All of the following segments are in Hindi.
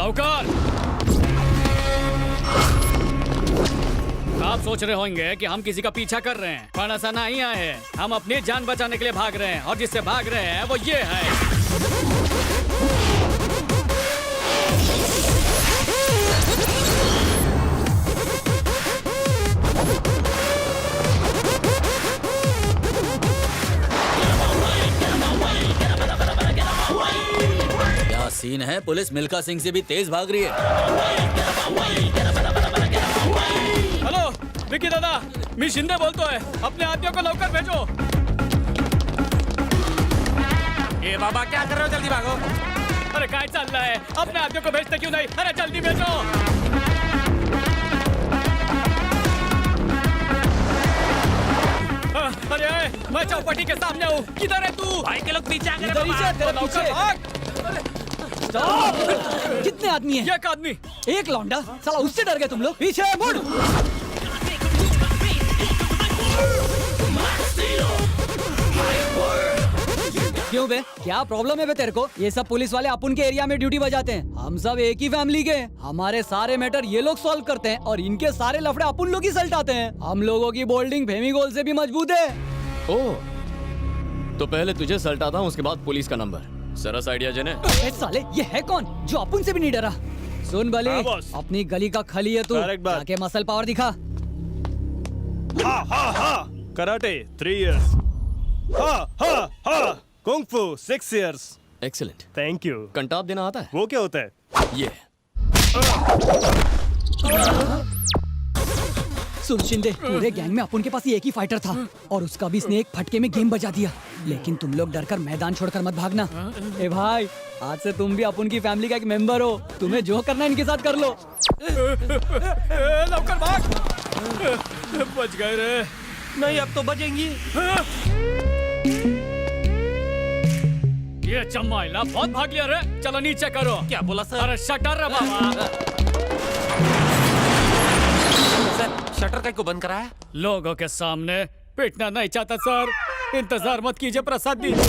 लौकर। आप सोच रहे होंगे कि हम किसी का पीछा कर रहे हैं, पर ऐसा नहीं है। हम अपनी जान बचाने के लिए भाग रहे हैं और जिससे भाग रहे हैं वो ये है। क्या सीन है? पुलिस मिल्खा सिंह से भी तेज भाग रही है। हेलो विकी दादा, मी शिंदे बोलतोय। अपने आदमियों को लवकर भेजो। ए बाबा क्या कर रहे हो? जल्दी भागो। अरे काय चल रहा है? अपने आदमियों को भेजते क्यों नहीं? अरे जल्दी भेजो। अरे मैं चौपटी के सामने हूँ। किधर है तू? भाई के लोग पीछे आ गए। कितने आदमी हैं? एक आदमी। एक लौंडा। साला उससे डर गए तुम लोग? पीछे मुड़। क्यों बे? क्या प्रॉब्लम है बे तेरे को? ये सब पुलिस वाले अपन के एरिया में ड्यूटी बजाते हैं। हम सब एक ही फैमिली के हैं। हमारे सारे मैटर ये लोग सॉल्व करते हैं और इनके सारे लफड़े अपन लोग ही सलटाते हैं। हम लोगों की बोल्डिंग फेविकोल से भी मजबूत है। ओह, तो पहले तुझे सल्टाता हूँ, उसके बाद पुलिस का नंबर। सरस आइडिया जने। ए साले, ये है कौन जो अपन से भी नहीं डरा? सुन बली, अपनी गली का खली है तू। जाके मसल पावर दिखा। Karate 3 years. कुंग फू 6 years. Excellent. Thank you. Kantap देना आता है? वो क्या होता है? ये सुन शिंदे, पूरे गैंग में अपन के पास एक ही फाइटर था और उसका भी इसने एक फटके में गेम बजा दिया। लेकिन तुम लोग डरकर मैदान छोड़कर मत भागना। ए भाई, आज से तुम भी अपन की फैमिली का एक मेंबर हो। तुम्हें जो करना है इनके साथ कर लो। लवकर भाग। बच गए रे। नहीं अब तो बचेंगी। ये चम्माइला बहुत भाग लिया रे। चलो नीचे करो। क्या बोला सर? अरे शटर रे बाबा। सर शटर का को बंद करा है? लोगों के सामने पिटना नहीं चाहता सर। इंतजार मत कीजिए, प्रसाद दीजिए।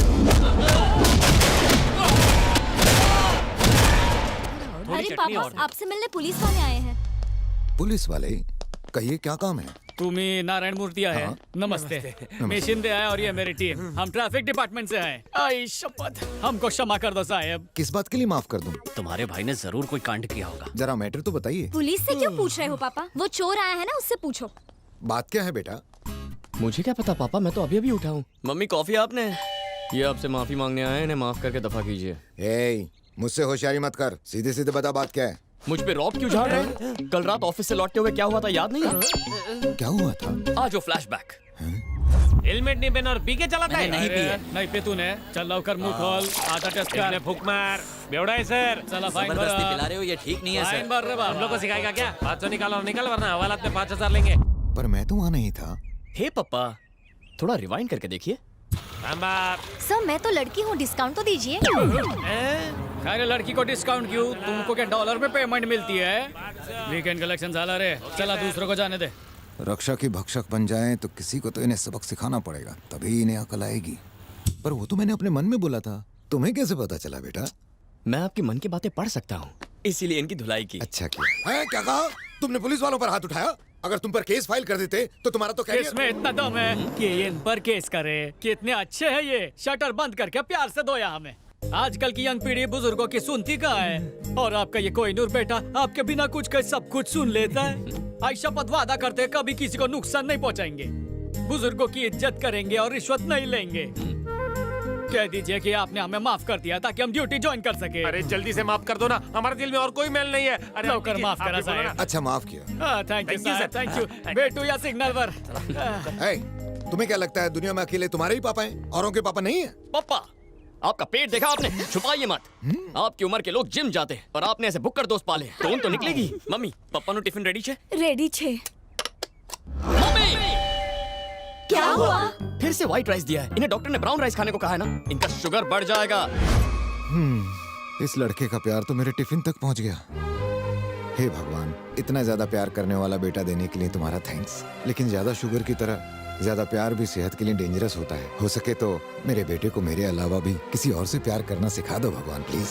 अरे पापा, आपसे मिलने पुलिस वाले आए हैं। पुलिस वाले? कहिए क्या काम है? तुम्ही नारायण मूर्ति आए। हाँ? नमस्ते। मैं शिंदे आया और ये मेरी टीम। हम ट्रैफिक डिपार्टमेंट से आए। आई शपथ, हमको क्षमा कर दो साहब। किस बात के लिए माफ कर दूं? तुम्हारे भाई ने जरूर कोई कांड किया होगा। जरा मैटर तो बताइए। पुलिस से क्यों पूछ रहे हो पापा? वो चोर आया है ना, उससे पूछो। बात क्या है बेटा? मुझे क्या पता पापा, मैं तो अभी अभी उठा हूँ। मम्मी कॉफी आपने? ये आपसे माफी मांगने आए हैं, इन्हें माफ करके दफा कीजिए। ए, मुझसे होशियारी मत कर। सीधे सीधे बता बात क्या है। मुझ पे रॉब क्यों झाड़ रहे हैं? कल रात ऑफिस से लौटते हुए क्या हुआ था याद नहीं है? क्या हुआ था? आज वो फ्लैशबैक। हेलमेट नहीं पहना और पी के चलाता है? नहीं पिए। नहीं पे तूने। चल लवकर मुंह खोल। आधा टेस्ट कर। फूक मार। बेवड़ा है सर। चला फाइन जबरदस्ती पिला भर। रहे हो, ये ठीक नहीं है फाइन सर। भर रे हम लोग को बाबा। सिखाएगा क्या? 500 निकालो और निकल, वरना हवालात में 5000 लेंगे। पर मैं तो वहाँ नहीं था। हे पापा, थोड़ा रिवाइंड करके देखिए। सर मैं तो लड़की हूँ, डिस्काउंट तो दीजिए। अरे लड़की को डिस्काउंट क्यों? तुमको क्या डॉलर में पेमेंट मिलती है? वीकेंड कलेक्शन झाला रे। चला दूसरों को जाने दे। रक्षा की भक्षक बन जाएं तो किसी को तो इन्हें सबक सिखाना पड़ेगा, तभी इन्हें अकल आएगी। पर वो तो मैंने अपने मन में बोला था। तुम्हें कैसे पता चला बेटा? मैं आपके मन की बातें पढ़ सकता हूँ, इसीलिए इनकी धुलाई की। अच्छा किया। हैं, क्या कहा तुमने? पुलिस वालों पर हाथ उठाया? अगर तुम पर केस फाइल कर देते तो तुम्हारा तो केस में इतना दम है कि इन पर केस करे। कितने अच्छे हैं ये। शटर बंद करके प्यार से धोया हमें। आजकल की यंग पीढ़ी बुजुर्गों की सुनती कहाँ है? और आपका ये कोहिनूर बेटा आपके बिना कुछ कहे सब कुछ सुन लेता है। आई शपथ वादा करते हैं कभी किसी को नुकसान नहीं पहुंचाएंगे, बुजुर्गों की इज्जत करेंगे और रिश्वत नहीं लेंगे। कह दीजिए कि आपने हमें माफ कर दिया ताकि हम ड्यूटी ज्वाइन कर सके। अरे जल्दी से माफ कर दो ना, हमारे दिल में और कोई मेल नहीं है। अरे लवकर माफ करा साहब। अच्छा माफ किया। Thank you Thank you, sir, sir. Thank you. बेटू या सिग्नल पर। है, तुम्हें क्या लगता है दुनिया में अकेले तुम्हारे ही पापा हैं, औरों के पापा नहीं है? पापा, आपका पेट देखा आपने? छुपाइए मत। आपकी उम्र के लोग जिम जाते हैं और आपने ऐसे बुक्कर दोस्त पाले। टोन तो निकलेगी। मम्मी पापा नु टिफिन रेडी छे? रेडी छे। मम्मी क्या हुआ? फिर से व्हाइट राइस दिया है। इन्हें डॉक्टर ने ब्राउन राइस खाने को कहा है ना, इनका शुगर बढ़ जाएगा। इस लड़के का प्यार तो मेरे टिफिन तक पहुंच गया। हे भगवान, इतना ज्यादा प्यार करने वाला बेटा देने के लिए तुम्हारा थैंक्स। लेकिन ज्यादा शुगर की तरह ज्यादा प्यार भी सेहत के लिए डेंजरस होता है। हो सके तो मेरे बेटे को मेरे अलावा भी किसी और से प्यार करना सिखा दो भगवान, प्लीज।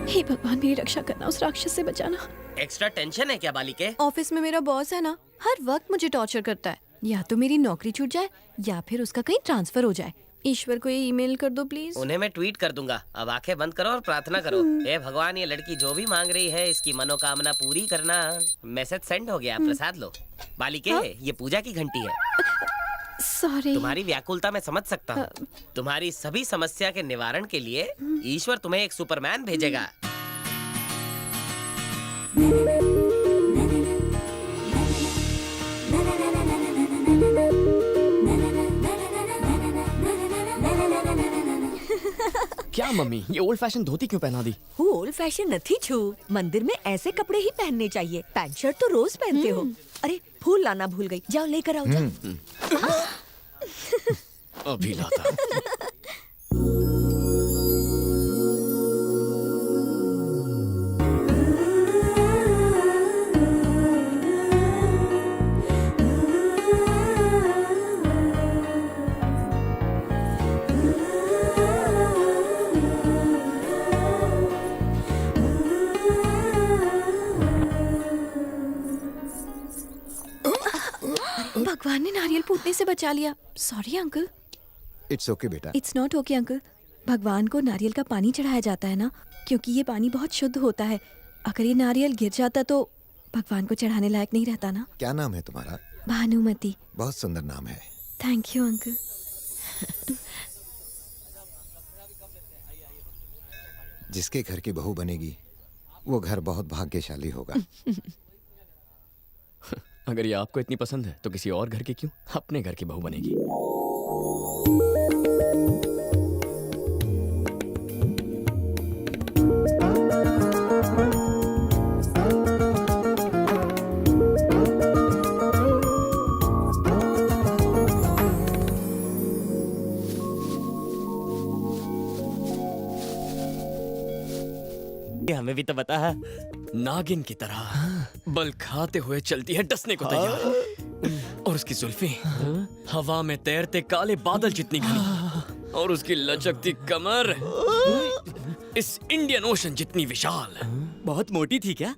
हे भगवान मेरी रक्षा करना, उस राक्षस से बचाना। एक्स्ट्रा टेंशन है क्या बालिके? ऑफिस में मेरा बॉस है ना, हर वक्त मुझे टॉर्चर करता है। या तो मेरी नौकरी छूट जाए या फिर उसका कहीं ट्रांसफर हो जाए। ईश्वर को ये ईमेल कर दो प्लीज। उन्हें मैं ट्वीट कर दूंगा। अब आंखें बंद करो और प्रार्थना करो। हे भगवान, ये लड़की जो भी मांग रही है इसकी मनोकामना पूरी करना। मैसेज सेंड हो गया, प्रसाद लो। बालिके, ये पूजा की घंटी है। सॉरी। तुम्हारी व्याकुलता मैं समझ सकता हूँ। तुम्हारी सभी समस्या के निवारण के लिए ईश्वर तुम्हें एक सुपरमैन भेजेगा। क्या मम्मी, ये ओल्ड फैशन धोती क्यों पहना दी? वो ओल्ड फैशन नहीं छू। मंदिर में ऐसे कपड़े ही पहनने चाहिए। पैंट शर्ट तो रोज पहनते हो। अरे फूल लाना भूल गई, जाओ लेकर आओ जाओ। अभी लाता। भगवान ने नारियल फूटने से बचा लिया। Sorry uncle. इट्स ओके बेटा। It's not okay uncle. भगवान को नारियल का पानी चढ़ाया जाता है ना, क्योंकि ये पानी बहुत शुद्ध होता है। अगर ये नारियल गिर जाता तो भगवान को चढ़ाने लायक नहीं रहता ना। क्या नाम है तुम्हारा? भानुमति। बहुत सुंदर नाम है। Thank you uncle. जिसके घर की बहू बनेगी वो घर बहुत भाग्यशाली होगा। अगर ये आपको इतनी पसंद है तो किसी और घर की क्यों, अपने घर की बहू बनेगी। हमें भी तो बता है। नागिन की तरह बल खाते हुए चलती है डसने को तैयार। और उसकी जुल्फें हवा में तैरते काले बादल जितनी घनी, और उसकी लचकती कमर इस इंडियन ओशन जितनी विशाल। बहुत मोटी थी क्या?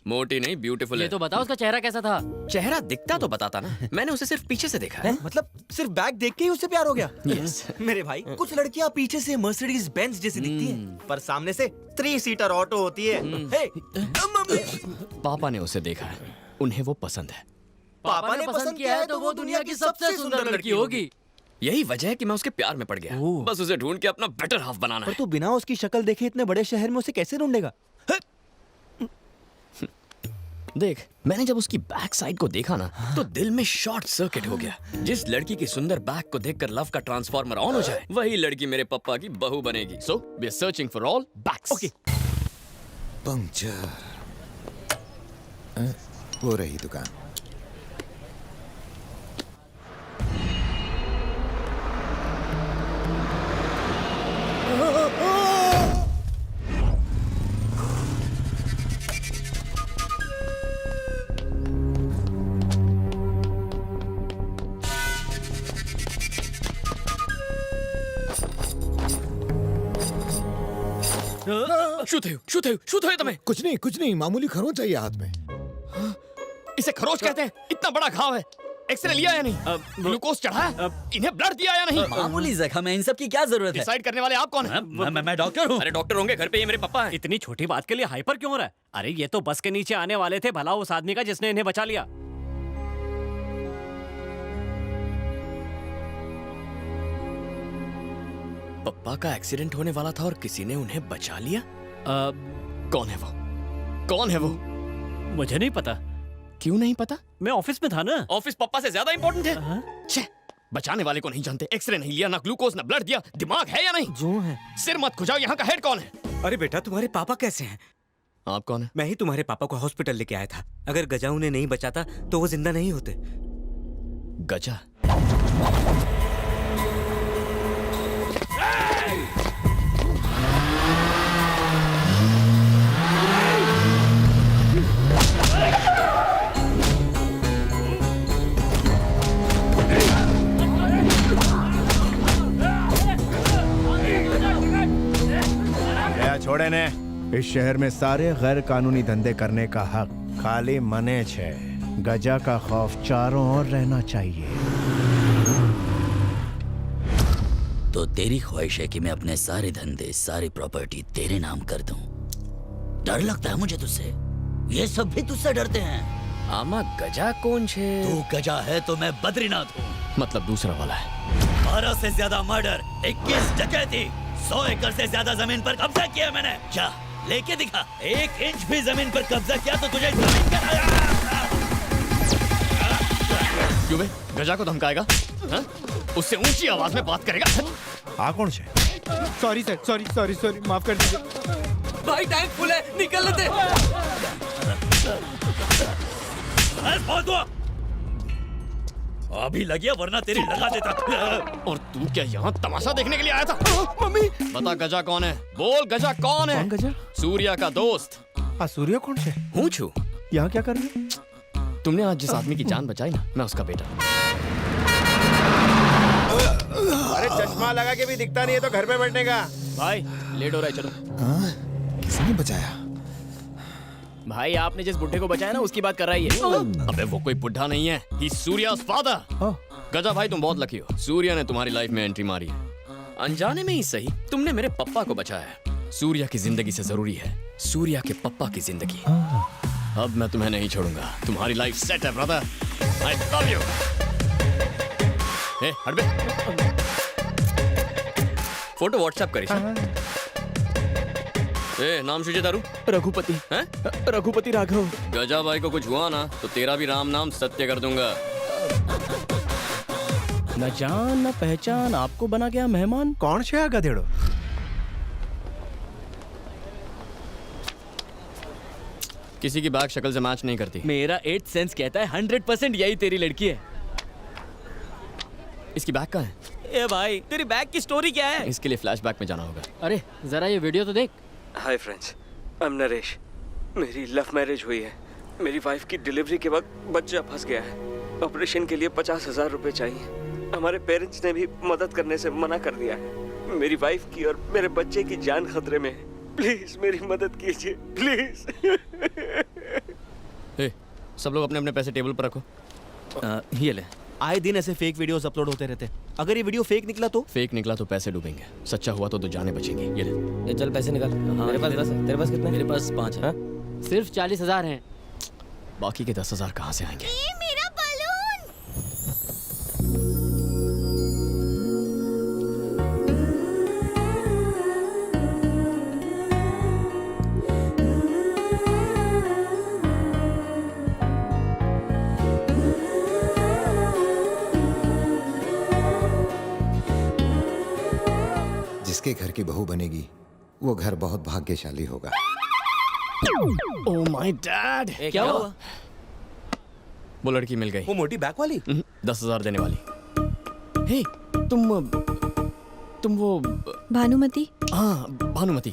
मोटी नहीं, ब्यूटीफुल ये है। तो बताओ उसका चेहरा कैसा था? चेहरा दिखता तो बताता ना, मैंने उसे सिर्फ पीछे से देखा है। मतलब सिर्फ बैग देख के ही उससे प्यार हो गया? यस। मेरे भाई, कुछ लड़कियां पीछे से मर्सिडीज बेंज जैसी दिखती हैं, पर सामने से 3 सीटर ऑटो होती है। हे, पापा ने उसे देखा है, उन्हें वो पसंद है। पापा ने पसंद किया है तो वो दुनिया की सबसे सुंदर लड़की होगी। यही वजह है कि मैं उसके प्यार में पड़ गया। बस उसे ढूंढ के अपना बेटर हाफ बनाना है। तू बिना उसकी शक्ल देखे इतने बड़े शहर में उसे कैसे ढूंढेगा? देख, मैंने जब उसकी बैक साइड को देखा ना तो दिल में शॉर्ट सर्किट हो गया। जिस लड़की की सुंदर बैक को देखकर लव का ट्रांसफार्मर ऑन हो जाए, वही लड़की मेरे पापा की बहू बनेगी। So we are searching for all backs. Okay. Puncture. वो रही दुकान। શું થયું તમે? कुछ नहीं मामूली खरोंच चाहिए हाथ में। इसे खरोच कहते हैं? इतना बड़ा घाव है, एक्सरे लिया या नहीं? ग्लूकोज चढ़ाया? इन्हें ब्लड दिया या नहीं? मामूली जख्म है, इन सब की क्या जरूरत है? डिसाइड करने वाले आप कौन हैं? मैं डॉक्टर हूँ। अरे डॉक्टर होंगे, घर पे ये मेरे पापा हैं। इतनी छोटी बात के लिए हाइपर क्यों हो रहा है? अरे ये तो बस के नीचे आने वाले थे, भला उस आदमी का जिसने इन्हें बचा लिया। पप्पा का एक्सीडेंट होने वाला था और किसी ने उन्हें बचा लिया। कौन है वो? कौन है वो? मुझे नहीं पता। क्यों नहीं पता? मैं ऑफिस में था ना। ऑफिस पप्पा से ज्यादा इंपॉर्टेंट है? छे, बचाने वाले को नहीं जानते, एक्सरे नहीं लिया, ना ग्लूकोज ना ब्लड दिया, दिमाग है या नहीं? जो है। सिर मत खुजाओ, यहाँ का हेड कौन है? अरे बेटा, तुम्हारे पापा कैसे हैं? आप कौन है? मैं ही तुम्हारे पापा को हॉस्पिटल लेके आया था। अगर गजा उन्हें नहीं बचाता तो वो जिंदा नहीं होते। गजा? छोड़े ने इस शहर में सारे गैर कानूनी धंधे करने का हक खाली मने छे। गजा का खौफ चारों ओर रहना चाहिए। तो तेरी ख्वाहिश है कि मैं अपने सारे धंधे, सारी प्रॉपर्टी तेरे नाम कर दूं। डर लगता है मुझे तुझसे। ये सब भी तुझसे डरते हैं। आमा गजा कौन छे? तू गजा है तो मैं बद्रीनाथ हूँ। मतलब दूसरा वाला है। 12 से ज्यादा मर्डर, 21 डकैती, 100 एकड़ से ज्यादा जमीन पर कब्जा किया मैंने। जा लेके दिखा। 1 इंच भी जमीन पर कब्जा किया तो तुझे जमीन का क्यों बे? गजा को धमकाएगा? हाँ? उससे ऊंची आवाज में बात करेगा? कौन से? सॉरी सर, सॉरी, माफ कर दीजिए। भाई टैंक फुल है, निकल लेते। अभी लगिया वरना तेरी लगा देता। और तू क्या यहाँ तमाशा देखने के लिए आया था? मम्मी बता गजा कौन है? बोल गजा कौन है? कौन गजा? सूर्या का दोस्त। सूर्या कौन से? हूँ छू। यहाँ क्या कर रहे? तुमने आज जिस आदमी की जान बचाई ना, मैं उसका बेटा। अरे चश्मा लगा के भी दिखता नहीं है तो घर में बैठने का। भाई लेट हो रहा है, चलो। किसने बचाया? भाई आपने जिस बुड्ढे को बचाया ना, उसकी बात कर रहा है। अबे वो कोई बुढ़ा नहीं है, ही सूर्या's फादर। गजा भाई तुम बहुत लकी हो, सूर्या ने तुम्हारी लाइफ में एंट्री मारी है। अनजाने में ही सही, तुमने मेरे पप्पा को बचाया है। सूर्या की जिंदगी से जरूरी है सूर्या के पप्पा की जिंदगी। अब मैं तुम्हें नहीं छोड़ूंगा। तुम्हारी लाइफ सेट है ब्रदर। I love you. हट बे। फोटो व्हाट्सएप करी। नाम शुजे दारू? रघुपति। हैं? रघुपति राघव। गजा भाई को कुछ हुआ ना तो तेरा भी राम नाम सत्य कर दूंगा। न जान न पहचान, आपको बना गया मेहमान। कौन से आगा देड़ो? किसी की बैग शक्ल से मैच नहीं करती। मेरा 8th सेंस कहता है 100% यही तेरी लड़की है। इसकी बैग कहाँ है? ए भाई तेरी बैग की स्टोरी क्या है? इसके लिए फ्लैशबैक में जाना होगा। अरे जरा ये वीडियो तो देख। Hi friends, I am Naresh. मेरी लव मैरिज हुई है। मेरी वाइफ की डिलीवरी के वक्त बच्चा फंस गया है। ऑपरेशन के लिए 50,000 रुपए चाहिए। हमारे पेरेंट्स ने भी मदद करने से मना कर दिया है। मेरी वाइफ की और मेरे बच्चे की जान खतरे में है। प्लीज मेरी मदद कीजिए, प्लीज। सब लोग अपने अपने पैसे टेबल पर रखो। ये ले। आए दिन ऐसे फेक वीडियोस अपलोड होते रहते। अगर ये वीडियो फेक निकला तो? फेक निकला तो पैसे डूबेंगे, सच्चा हुआ तो जाने बचेंगे। ये ले। चल पैसे निकाल। मेरे पास 10 है। तेरे पास कितने? मेरे पास 5 है। सिर्फ 40,000 हैं। बाकी के 10,000 कहाँ से आएंगे? मेरा बलून। जिसके घर की बहू बनेगी वो घर बहुत भाग्यशाली होगा। Oh my dad. क्या हुआ? वो लड़की मिल गई। वो मोटी बैग वाली? 10,000 देने वाली। हे तुम वो भानुमति। हाँ भानुमति,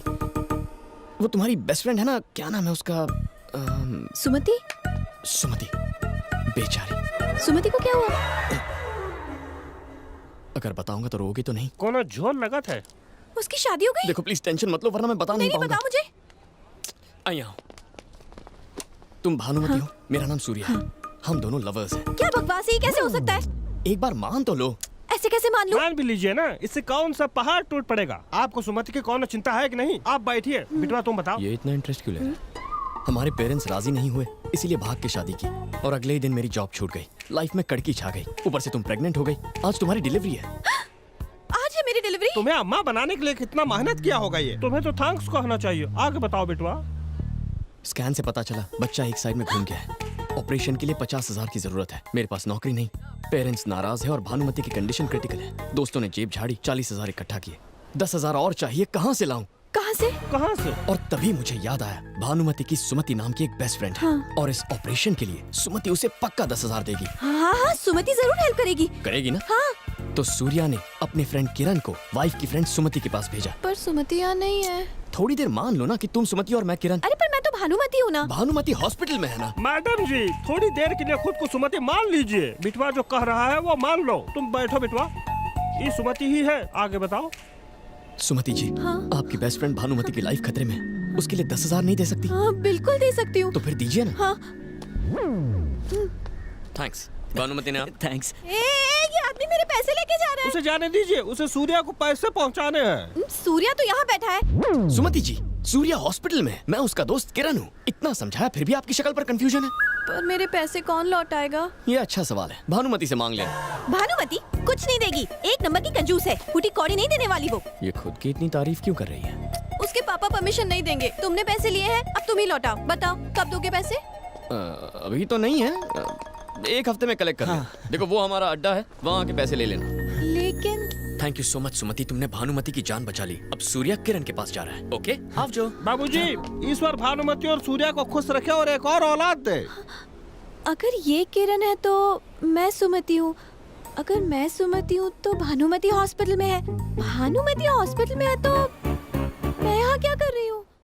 वो तुम्हारी बेस्ट फ्रेंड है ना? क्या नाम है उसका? सुमति। सुमति। बेचारी। सुमति को क्या हुआ? अगर बताऊंगा तो रोगी तो नहीं? कोनो जोर लगा था। उसकी शादी हो गई? देखो प्लीज टेंशन मत लो वरना मैं बता नहीं पाऊंगा। बताओ मुझे। आइए तुम भानुमति हो, मेरा नाम सूर्या है। हम दोनों लवर्स हैं। क्या बकवास है, ये कैसे हो सकता है? एक बार मान तो लो। ऐसे कैसे मान लूं? मान भी लीजिए ना, इससे कौन सा पहाड़ टूट पड़ेगा। आपको सुमति की कौन चिंता है कि नहीं? आप बैठिए। बिटवा तुम बताओ। ये इतना इंटरेस्ट क्यों ले रहे हैं? हमारे पेरेंट्स राजी नहीं हुए, इसीलिए भाग के शादी की और अगले ही दिन मेरी जॉब छूट गई। लाइफ में कड़की छा गई। ऊपर से तुम प्रेग्नेंट हो गई। आज तुम्हारी डिलीवरी है। आज है मेरी डिलीवरी? तुम्हें अम्मा बनाने के लिए कितना मेहनत किया होगा ये। तुम्हें तो थैंक्स कहना चाहिए। आगे बताओ बिटवा। स्कैन से पता चला बच्चा एक साइड में घूम गया है। ऑपरेशन के लिए 50,000 की जरूरत है। मेरे पास नौकरी नहीं, पेरेंट्स नाराज है और भानुमति की कंडीशन क्रिटिकल है। दोस्तों ने जेब झाड़ी, 40,000 इकट्ठा किए। 10,000 और चाहिए, कहाँ से लाऊं? कहाँ से? कहाँ से? और तभी मुझे याद आया भानुमति की सुमति नाम की एक बेस्ट फ्रेंड है। हाँ। और इस ऑपरेशन के लिए सुमति उसे पक्का 10,000 देगी। हाँ, सुमति जरूर हेल्प करेगी। करेगी ना? हाँ। तो सूर्या ने अपने फ्रेंड किरण को वाइफ की फ्रेंड सुमति के पास भेजा। पर सुमति यहाँ नहीं है। थोड़ी देर मान लो ना कि तुम सुमति और मैं किरण। अरे पर मैं तो भानुमति हूँ ना। भानुमति हॉस्पिटल में है ना। मैडम जी थोड़ी देर के लिए खुद को सुमति मान लीजिए। बिटवा जो कह रहा है वो मान लो। तुम बैठो बिटवा, ये सुमति ही है। आगे बताओ। सुमति जी, हाँ? आपकी बेस्ट फ्रेंड भानुमति की लाइफ खतरे में। उसके लिए 10,000 नहीं दे सकती? हाँ बिल्कुल दे सकती हूँ। तो फिर दीजिए ना। हाँ। थैंक्स भानुमति ने। थैंक्स। ये आदमी मेरे पैसे लेके जा रहा है। उसे जाने दीजिए, उसे सूर्या को पैसे पहुंचाने हैं। सूर्या तो यहाँ बैठा है। सुमति जी, सूर्या हॉस्पिटल में, मैं उसका दोस्त किरण हूँ। इतना समझाया फिर भी आपकी शक्ल पर कंफ्यूजन है। पर मेरे पैसे कौन लौटाएगा? ये अच्छा सवाल है, भानुमति से मांग लेना। भानुमति कुछ नहीं देगी, एक नंबर की कंजूस है, फूटी कौड़ी नहीं देने वाली वो। ये खुद की इतनी तारीफ क्यों कर रही है? उसके पापा परमिशन नहीं देंगे। तुमने पैसे लिए हैं, अब तुम ही लौटाओ। बताओ कब दोगे पैसे? अभी तो नहीं है, 1 हफ्ते में कलेक्ट कर लेना। देखो वो हमारा अड्डा है, वहाँ आके पैसे ले लेना। लेकिन थैंक यू सो मच सुमति, तुमने भानुमति की जान बचा ली। अब सूर्या किरण के पास जा रहा है। ओके आप जो। बाबूजी, ईश्वर भानुमति और सूर्या को खुश रखे और एक और औलाद दे। अगर ये किरण है तो मैं सुमति हूँ। अगर मैं सुमति हूँ तो भानुमति हॉस्पिटल में है। भानुमति हॉस्पिटल में है तो मैं यहाँ क्या कर